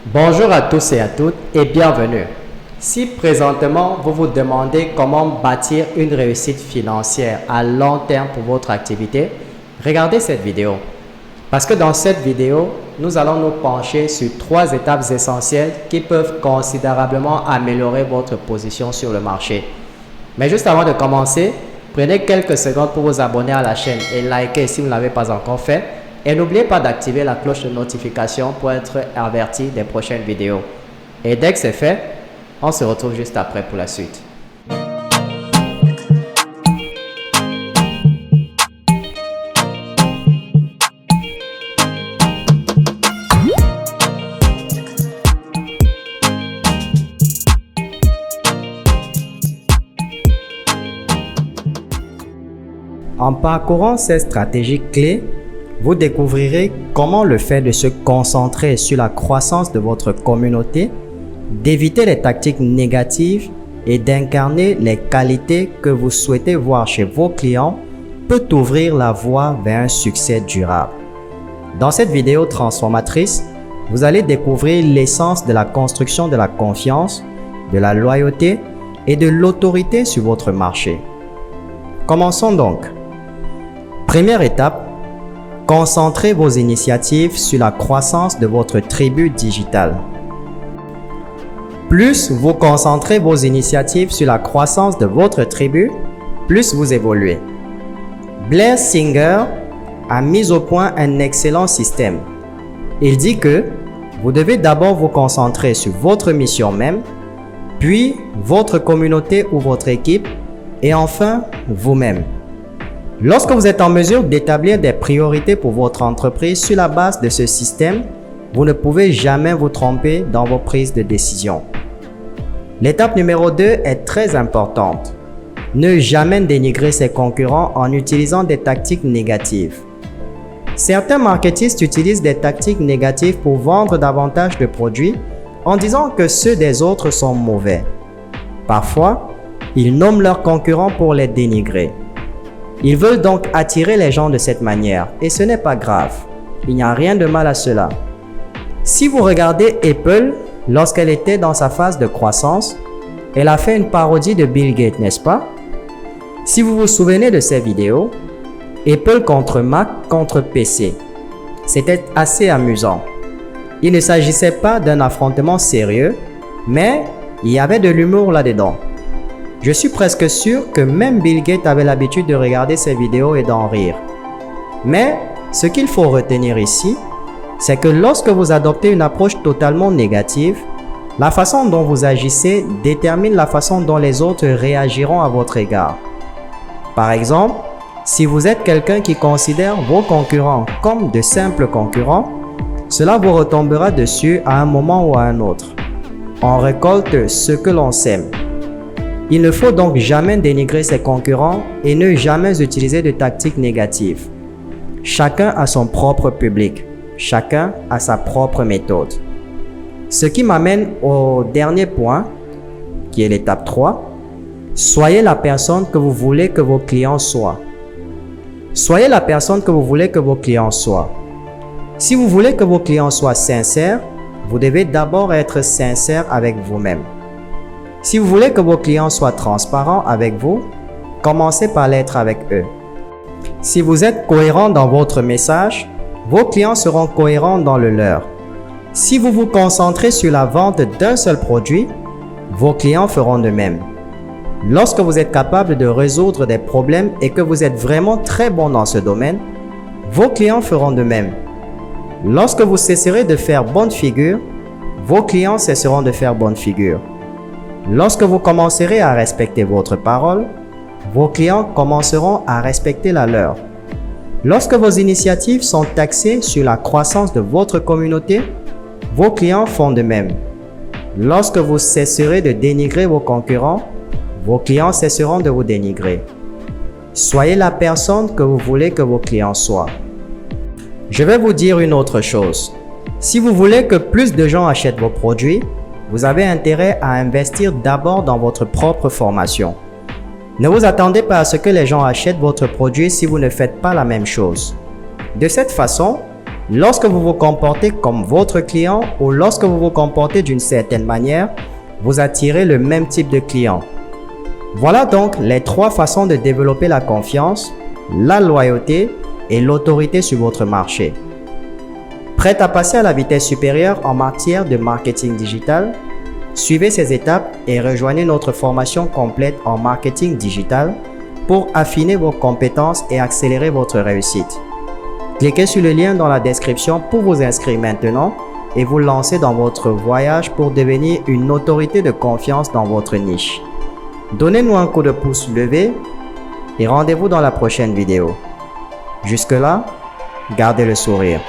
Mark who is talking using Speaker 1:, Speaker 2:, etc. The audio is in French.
Speaker 1: Bonjour à tous et à toutes et bienvenue. Si présentement vous vous demandez comment bâtir une réussite financière à long terme pour votre activité, regardez cette vidéo. Parce que dans cette vidéo, nous allons nous pencher sur 3 étapes essentielles qui peuvent considérablement améliorer votre position sur le marché. Mais juste avant de commencer, prenez quelques secondes pour vous abonner à la chaîne et liker si vous ne l'avez pas encore fait. Et n'oubliez pas d'activer la cloche de notification pour être averti des prochaines vidéos. Et dès que c'est fait, on se retrouve juste après pour la suite. En parcourant ces stratégies clés, vous découvrirez comment le fait de se concentrer sur la croissance de votre communauté, d'éviter les tactiques négatives et d'incarner les qualités que vous souhaitez voir chez vos clients peut ouvrir la voie vers un succès durable. Dans cette vidéo transformatrice, vous allez découvrir l'essence de la construction de la confiance, de la loyauté et de l'autorité sur votre marché. Commençons donc. Première étape, concentrez vos initiatives sur la croissance de votre tribu digitale. Plus vous concentrez vos initiatives sur la croissance de votre tribu, plus vous évoluez. Blair Singer a mis au point un excellent système. Il dit que vous devez d'abord vous concentrer sur votre mission même, puis votre communauté ou votre équipe, et enfin vous-même. Lorsque vous êtes en mesure d'établir des priorités pour votre entreprise sur la base de ce système, vous ne pouvez jamais vous tromper dans vos prises de décision. L'étape numéro 2 est très importante. Ne jamais dénigrer ses concurrents en utilisant des tactiques négatives. Certains marketistes utilisent des tactiques négatives pour vendre davantage de produits en disant que ceux des autres sont mauvais. Parfois, ils nomment leurs concurrents pour les dénigrer. Ils veulent donc attirer les gens de cette manière et ce n'est pas grave. Il n'y a rien de mal à cela. Si vous regardez Apple, lorsqu'elle était dans sa phase de croissance, elle a fait une parodie de Bill Gates, n'est-ce pas? Si vous vous souvenez de ces vidéos, Apple contre Mac contre PC. C'était assez amusant. Il ne s'agissait pas d'un affrontement sérieux, mais il y avait de l'humour là-dedans. Je suis presque sûr que même Bill Gates avait l'habitude de regarder ces vidéos et d'en rire. Mais ce qu'il faut retenir ici, c'est que lorsque vous adoptez une approche totalement négative, la façon dont vous agissez détermine la façon dont les autres réagiront à votre égard. Par exemple, si vous êtes quelqu'un qui considère vos concurrents comme de simples concurrents, cela vous retombera dessus à un moment ou à un autre. On récolte ce que l'on sème. Il ne faut donc jamais dénigrer ses concurrents et ne jamais utiliser de tactiques négatives. Chacun a son propre public, chacun a sa propre méthode. Ce qui m'amène au dernier point, qui est l'étape 3. Soyez la personne que vous voulez que vos clients soient. Soyez la personne que vous voulez que vos clients soient. Si vous voulez que vos clients soient sincères, vous devez d'abord être sincère avec vous-même. Si vous voulez que vos clients soient transparents avec vous, commencez par l'être avec eux. Si vous êtes cohérent dans votre message, vos clients seront cohérents dans le leur. Si vous vous concentrez sur la vente d'un seul produit, vos clients feront de même. Lorsque vous êtes capable de résoudre des problèmes et que vous êtes vraiment très bon dans ce domaine, vos clients feront de même. Lorsque vous cesserez de faire bonne figure, vos clients cesseront de faire bonne figure. Lorsque vous commencerez à respecter votre parole, vos clients commenceront à respecter la leur. Lorsque vos initiatives sont axées sur la croissance de votre communauté, vos clients font de même. Lorsque vous cesserez de dénigrer vos concurrents, vos clients cesseront de vous dénigrer. Soyez la personne que vous voulez que vos clients soient. Je vais vous dire une autre chose. Si vous voulez que plus de gens achètent vos produits, vous avez intérêt à investir d'abord dans votre propre formation. Ne vous attendez pas à ce que les gens achètent votre produit si vous ne faites pas la même chose. De cette façon, Lorsque vous vous comportez comme votre client ou lorsque vous vous comportez d'une certaine manière, vous attirez le même type de client. Voilà donc les 3 façons de développer la confiance, la loyauté et l'autorité sur votre marché. Prêt à passer à la vitesse supérieure en matière de marketing digital? Suivez ces étapes et rejoignez notre formation complète en marketing digital pour affiner vos compétences et accélérer votre réussite. Cliquez sur le lien dans la description pour vous inscrire maintenant et vous lancer dans votre voyage pour devenir une autorité de confiance dans votre niche. Donnez-nous un coup de pouce levé et rendez-vous dans la prochaine vidéo. Jusque-là, gardez le sourire.